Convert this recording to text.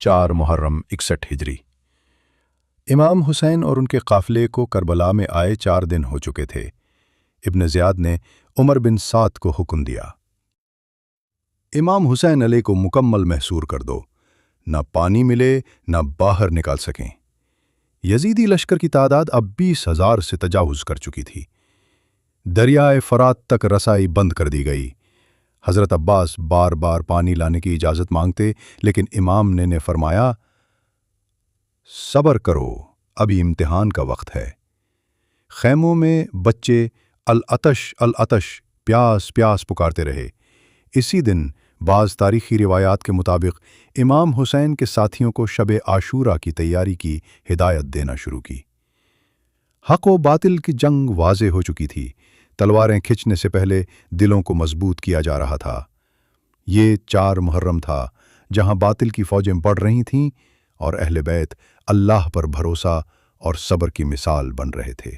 4 محرم 61 ہجری۔ امام حسین اور ان کے قافلے کو کربلا میں آئے 4 دن ہو چکے تھے۔ ابن زیاد نے عمر بن سعد کو حکم دیا، امام حسین علیہ کو مکمل محصور کر دو، نہ پانی ملے نہ باہر نکال سکیں۔ یزیدی لشکر کی تعداد اب 20,000 سے تجاوز کر چکی تھی۔ دریائے فرات تک رسائی بند کر دی گئی۔ حضرت عباس بار بار پانی لانے کی اجازت مانگتے، لیکن امام نے فرمایا، صبر کرو، ابھی امتحان کا وقت ہے۔ خیموں میں بچے العطش العطش، پیاس پیاس پکارتے رہے۔ اسی دن بعض تاریخی روایات کے مطابق امام حسین کے ساتھیوں کو شب عاشورہ کی تیاری کی ہدایت دینا شروع کی۔ حق و باطل کی جنگ واضح ہو چکی تھی۔ تلواریں کھنچنے سے پہلے دلوں کو مضبوط کیا جا رہا تھا۔ یہ 4 محرم تھا جہاں باطل کی فوجیں بڑھ رہی تھیں اور اہل بیت اللہ پر بھروسہ اور صبر کی مثال بن رہے تھے۔